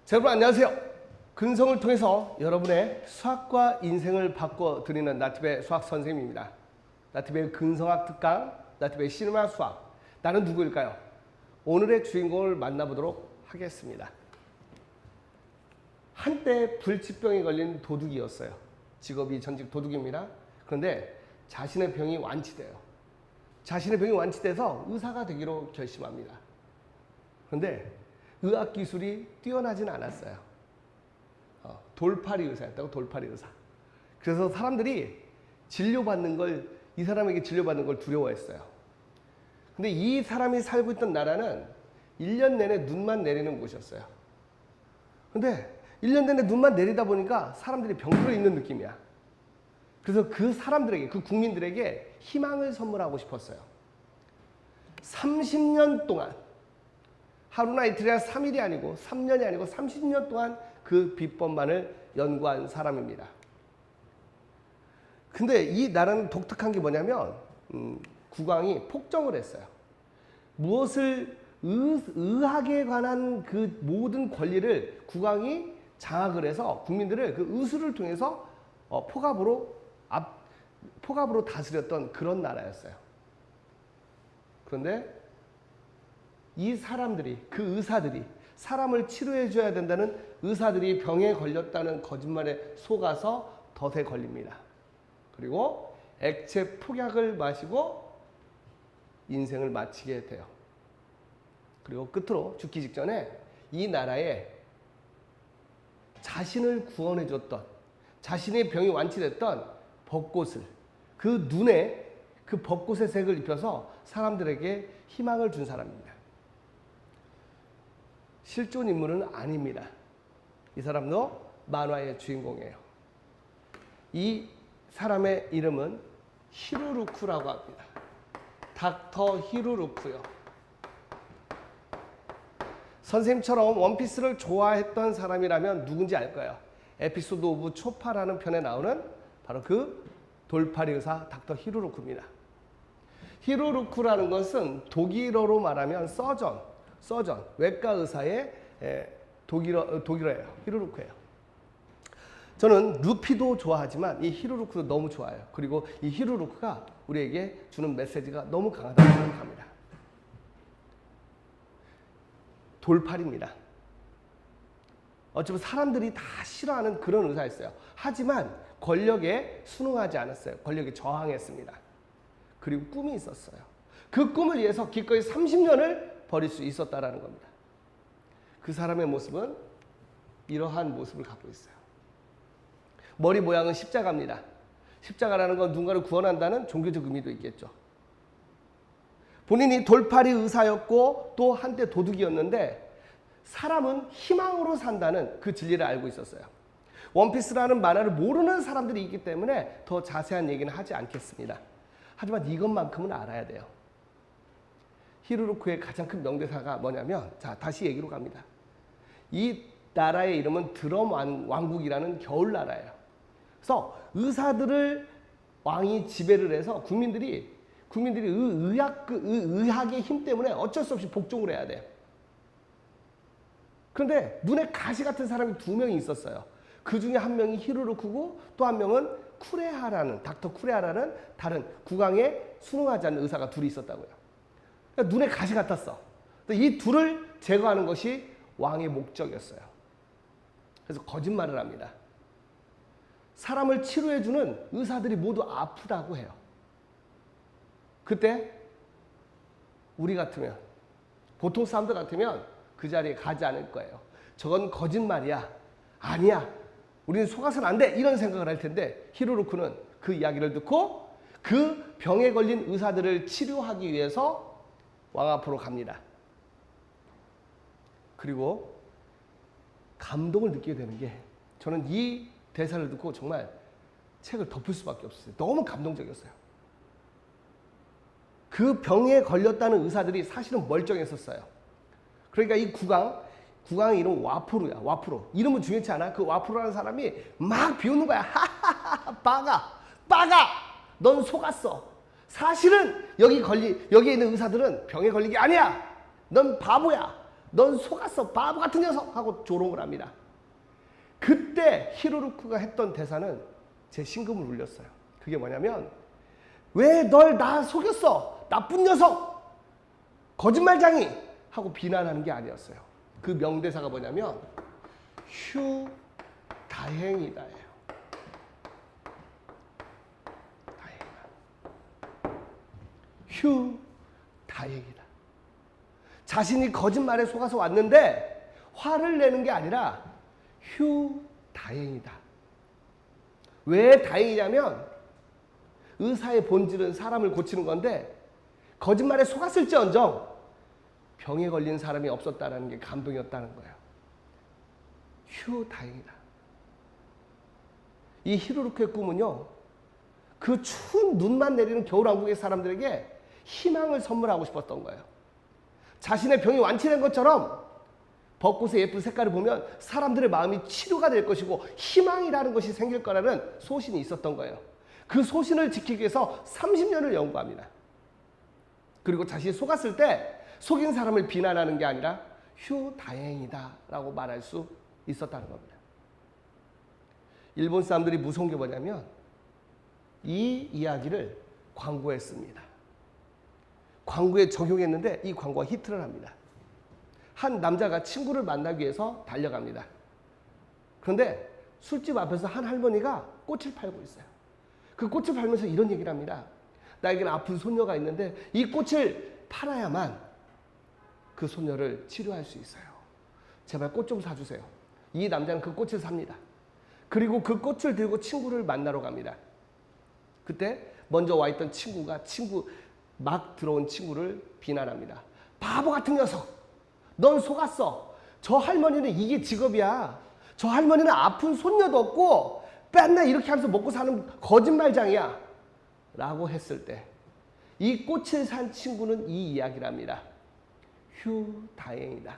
자, 여러분 안녕하세요. 근성을 통해서 여러분의 수학과 인생을 바꿔드리는 나티베 수학 선생님입니다. 나티베 근성학 특강, 나티베 시네마 수학. 나는 누구일까요? 오늘의 주인공을 만나보도록 하겠습니다. 한때 불치병에 걸린 도둑이었어요. 직업이 전직 도둑입니다. 그런데 자신의 병이 완치돼요. 자신의 병이 완치돼서 의사가 되기로 결심합니다. 그런데 의학 기술이 뛰어나진 않았어요. 돌팔이 의사였다고, 돌팔이 의사. 그래서 사람들이 이 사람에게 진료받는 걸 두려워했어요. 근데 이 사람이 살고 있던 나라는 1년 내내 눈만 내리는 곳이었어요. 근데 1년 내내 눈만 내리다 보니까 사람들이 병들어 있는 느낌이야. 그래서 그 사람들에게, 그 국민들에게 희망을 선물하고 싶었어요. 30년 동안, 하루나 이틀이나 3일이 아니고 3년이 아니고 30년 동안 그 비법만을 연구한 사람입니다. 근데 이 나라는 독특한 게 뭐냐면 국왕이 폭정을 했어요. 무엇을 의학에 관한 그 모든 권리를 국왕이 장악을 해서 국민들을 그 의술을 통해서 폭압으로 다스렸던 그런 나라였어요. 그런데 이 사람들이, 그 의사들이 사람을 치료해 줘야 된다는 의사들이 병에 걸렸다는 거짓말에 속아서 덫에 걸립니다. 그리고 액체 폭약을 마시고 인생을 마치게 돼요. 그리고 끝으로 죽기 직전에 이 나라에 자신을 구원해 줬던, 자신의 병이 완치됐던 벚꽃을, 그 눈에 그 벚꽃의 색을 입혀서 사람들에게 희망을 준 사람입니다. 실존 인물은 아닙니다. 이 사람도 만화의 주인공이에요. 이 사람의 이름은 히루루쿠라고 합니다. 닥터 히루루쿠요. 선생님처럼 원피스를 좋아했던 사람이라면 누군지 알 거예요. 에피소드 오브 초파라는 편에 나오는 바로 그 돌팔이 의사 닥터 히루루쿠입니다. 히루루쿠라는 것은 독일어로 말하면 서전, 외과 의사의 독일어예요. 히루루쿠예요. 저는 루피도 좋아하지만 이 히루루쿠도 너무 좋아요. 그리고 이 히루루쿠가 우리에게 주는 메시지가 너무 강하다고 생각합니다. 돌팔입니다. 어쩌면 사람들이 다 싫어하는 그런 의사였어요. 하지만 권력에 순응하지 않았어요. 권력에 저항했습니다. 그리고 꿈이 있었어요. 그 꿈을 위해서 기꺼이 30년을 버릴 수 있었다라는 겁니다. 그 사람의 모습은 이러한 모습을 갖고 있어요. 머리 모양은 십자가입니다. 십자가라는 건 누군가를 구원한다는 종교적 의미도 있겠죠. 본인이 돌팔이 의사였고 또 한때 도둑이었는데 사람은 희망으로 산다는 그 진리를 알고 있었어요. 원피스라는 만화를 모르는 사람들이 있기 때문에 더 자세한 얘기는 하지 않겠습니다. 하지만 이것만큼은 알아야 돼요. 히루루쿠의 가장 큰 명대사가 뭐냐면, 자, 다시 얘기로 갑니다. 이 나라의 이름은 드럼 왕국이라는 겨울 나라예요. 그래서 의사들을 왕이 지배를 해서 국민들이 의학의 힘 때문에 어쩔 수 없이 복종을 해야 돼요. 그런데 눈에 가시 같은 사람이 2명이 있었어요. 그 중에 한 명이 히루루쿠고 또 한 명은 닥터 쿠레하라는 다른 국왕에 순응하지 않는 의사가 둘이 있었다고요. 그러니까 눈에 가시 같았어. 이 둘을 제거하는 것이 왕의 목적이었어요. 그래서 거짓말을 합니다. 사람을 치료해주는 의사들이 모두 아프다고 해요. 그때 우리 같으면, 보통 사람들 같으면 그 자리에 가지 않을 거예요. 저건 거짓말이야. 아니야. 우리는 속아서는 안 돼. 이런 생각을 할 텐데 히루루쿠는 그 이야기를 듣고 그 병에 걸린 의사들을 치료하기 위해서 왕 앞으로 갑니다. 그리고 감동을 느끼게 되는 게, 저는 이 대사를 듣고 정말 책을 덮을 수밖에 없었어요. 너무 감동적이었어요. 그 병에 걸렸다는 의사들이 사실은 멀쩡했었어요. 그러니까 이 국왕의 이름은 와프루야. 와프루. 이름은 중요치 않아. 그 와프루라는 사람이 막 비웃는 거야. 하하하, 빠가, 넌 속았어. 사실은 여기에 있는 의사들은 병에 걸린 게 아니야. 넌 바보야. 넌 속았어. 바보 같은 녀석. 하고 조롱을 합니다. 그때 히루루크가 했던 대사는 제 심금을 울렸어요. 그게 뭐냐면 왜 널 나 속였어? 나쁜 녀석! 거짓말쟁이! 하고 비난하는 게 아니었어요. 그 명대사가 뭐냐면 휴 다행이다예요. 다행이다. 휴 다행이다. 자신이 거짓말에 속아서 왔는데 화를 내는 게 아니라 휴 다행이다. 왜 다행이냐면 의사의 본질은 사람을 고치는 건데 거짓말에 속았을지언정 병에 걸린 사람이 없었다는 게 감동이었다는 거예요. 휴 다행이다. 이 히루루크의 꿈은요, 그 추운 눈만 내리는 겨울왕국의 사람들에게 희망을 선물하고 싶었던 거예요. 자신의 병이 완치된 것처럼 벚꽃의 예쁜 색깔을 보면 사람들의 마음이 치료가 될 것이고 희망이라는 것이 생길 거라는 소신이 있었던 거예요. 그 소신을 지키기 위해서 30년을 연구합니다. 그리고 자신이 속았을 때 속인 사람을 비난하는 게 아니라 휴 다행이다 라고 말할 수 있었다는 겁니다. 일본 사람들이 무서운 게 뭐냐면 이 이야기를 광고에 씁니다. 광고에 적용했는데 이 광고가 히트를 합니다. 한 남자가 친구를 만나기 위해서 달려갑니다. 그런데 술집 앞에서 한 할머니가 꽃을 팔고 있어요. 그 꽃을 팔면서 이런 얘기를 합니다. 나에게는 아픈 손녀가 있는데 이 꽃을 팔아야만 그 손녀를 치료할 수 있어요. 제발 꽃 좀 사주세요. 이 남자는 그 꽃을 삽니다. 그리고 그 꽃을 들고 친구를 만나러 갑니다. 그때 먼저 와 있던 친구가 막 들어온 친구를 비난합니다. 바보 같은 녀석! 넌 속았어. 저 할머니는 이게 직업이야. 저 할머니는 아픈 손녀도 없고 맨날 이렇게 하면서 먹고 사는 거짓말장이야. 라고 했을 때 이 꽃을 산 친구는 이 이야기를 합니다. 휴 다행이다.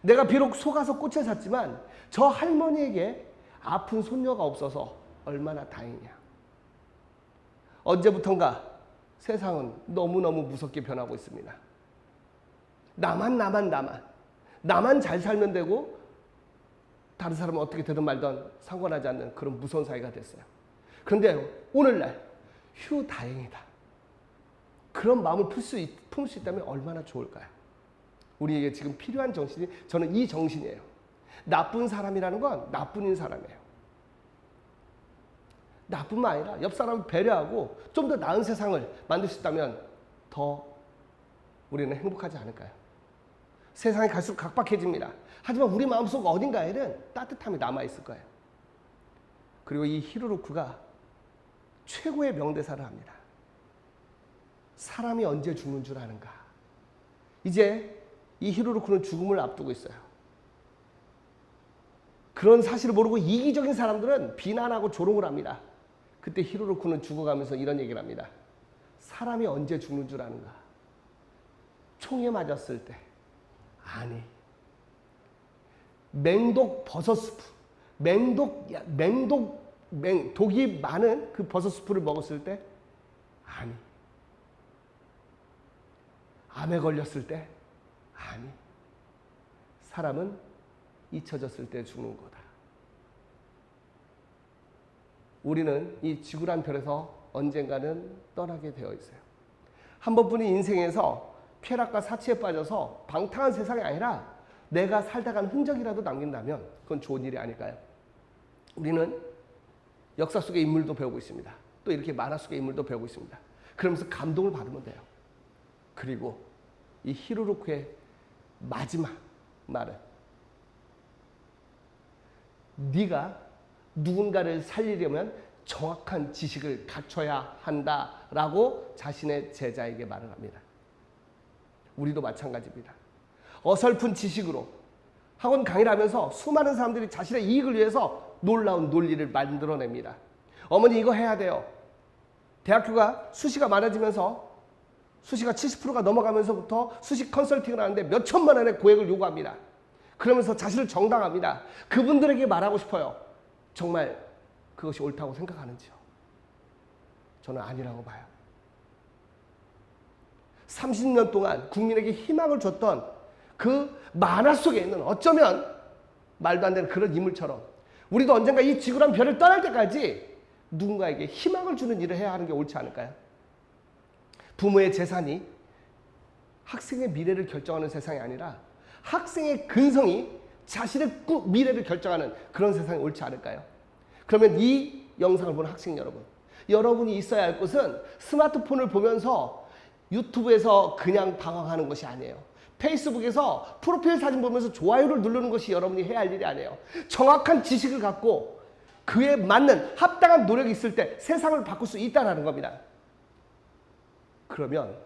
내가 비록 속아서 꽃을 샀지만 저 할머니에게 아픈 손녀가 없어서 얼마나 다행이야. 언제부턴가 세상은 너무너무 무섭게 변하고 있습니다. 나만 잘 살면 되고 다른 사람은 어떻게 되든 말든 상관하지 않는 그런 무서운 사회가 됐어요. 그런데 오늘날 휴 다행이다. 그런 마음을 품을 수 있다면 얼마나 좋을까요? 우리에게 지금 필요한 정신이 저는 이 정신이에요. 나쁜 사람이라는 건 나뿐인 사람이에요. 나뿐만 아니라 옆 사람을 배려하고 좀 더 나은 세상을 만들 수 있다면 더 우리는 행복하지 않을까요? 세상이 갈수록 각박해집니다. 하지만 우리 마음속 어딘가에는 따뜻함이 남아있을 거예요. 그리고 이 히루루크가 최고의 명대사를 합니다. 사람이 언제 죽는 줄 아는가? 이제 이 히루루크는 죽음을 앞두고 있어요. 그런 사실을 모르고 이기적인 사람들은 비난하고 조롱을 합니다. 그때 히루루크는 죽어가면서 이런 얘기를 합니다. 사람이 언제 죽는 줄 아는가? 총에 맞았을 때. 아니. 맹독 버섯 스프. 독이 많은 그 버섯 스프를 먹었을 때. 아니. 암에 걸렸을 때. 아니. 사람은 잊혀졌을 때 죽는 거다. 우리는 이 지구란 별에서 언젠가는 떠나게 되어 있어요. 한 번뿐인 인생에서 쾌락과 사치에 빠져서 방탕한 세상이 아니라 내가 살다 간 흔적이라도 남긴다면 그건 좋은 일이 아닐까요? 우리는 역사 속의 인물도 배우고 있습니다. 또 이렇게 만화 속의 인물도 배우고 있습니다. 그러면서 감동을 받으면 돼요. 그리고 이 히루루크의 마지막 말은 네가 누군가를 살리려면 정확한 지식을 갖춰야 한다라고 자신의 제자에게 말을 합니다. 우리도 마찬가지입니다. 어설픈 지식으로 학원 강의를 하면서 수많은 사람들이 자신의 이익을 위해서 놀라운 논리를 만들어냅니다. 어머니 이거 해야 돼요. 대학교가 수시가 많아지면서 수시가 70%가 넘어가면서부터 수시 컨설팅을 하는데 몇 천만 원의 고액을 요구합니다. 그러면서 자신을 정당합니다. 그분들에게 말하고 싶어요. 정말 그것이 옳다고 생각하는지요? 저는 아니라고 봐요. 30년 동안 국민에게 희망을 줬던 그 만화 속에 있는 어쩌면 말도 안 되는 그런 인물처럼 우리도 언젠가 이 지구란 별을 떠날 때까지 누군가에게 희망을 주는 일을 해야 하는 게 옳지 않을까요? 부모의 재산이 학생의 미래를 결정하는 세상이 아니라 학생의 근성이 자신의 미래를 결정하는 그런 세상이 옳지 않을까요? 그러면 이 영상을 보는 학생 여러분, 여러분이 있어야 할 곳은 스마트폰을 보면서 유튜브에서 그냥 방황하는 것이 아니에요. 페이스북에서 프로필 사진 보면서 좋아요를 누르는 것이 여러분이 해야 할 일이 아니에요. 정확한 지식을 갖고 그에 맞는 합당한 노력이 있을 때 세상을 바꿀 수 있다는 겁니다. 그러면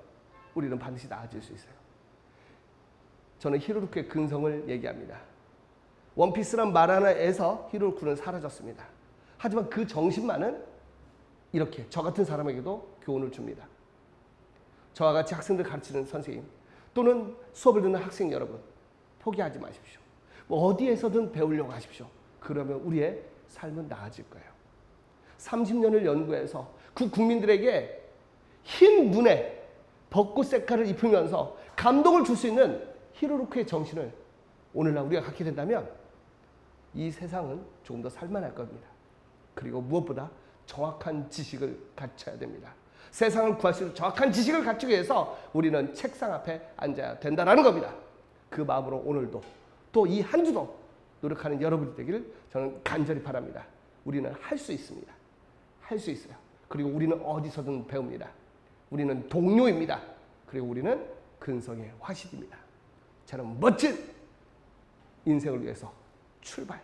우리는 반드시 나아질 수 있어요. 저는 히로루크의 근성을 얘기합니다. 원피스란 만화에서 히로루크는 사라졌습니다. 하지만 그 정신만은 이렇게 저 같은 사람에게도 교훈을 줍니다. 저와 같이 학생들 가르치는 선생님 또는 수업을 듣는 학생 여러분, 포기하지 마십시오. 뭐 어디에서든 배우려고 하십시오. 그러면 우리의 삶은 나아질 거예요. 30년을 연구해서 그 국민들에게 흰 눈에 벚꽃 색깔을 입히면서 감동을 줄 수 있는 히로루크의 정신을 오늘날 우리가 갖게 된다면 이 세상은 조금 더 살만할 겁니다. 그리고 무엇보다 정확한 지식을 갖춰야 됩니다. 세상을 구할 수 있는 정확한 지식을 갖추기 위해서 우리는 책상 앞에 앉아야 된다는 겁니다. 그 마음으로 오늘도 또 이 한 주도 노력하는 여러분이 되기를 저는 간절히 바랍니다. 우리는 할 수 있습니다. 할 수 있어요. 그리고 우리는 어디서든 배웁니다. 우리는 동료입니다. 그리고 우리는 근성의 화신입니다. 저는 멋진 인생을 위해서 출발!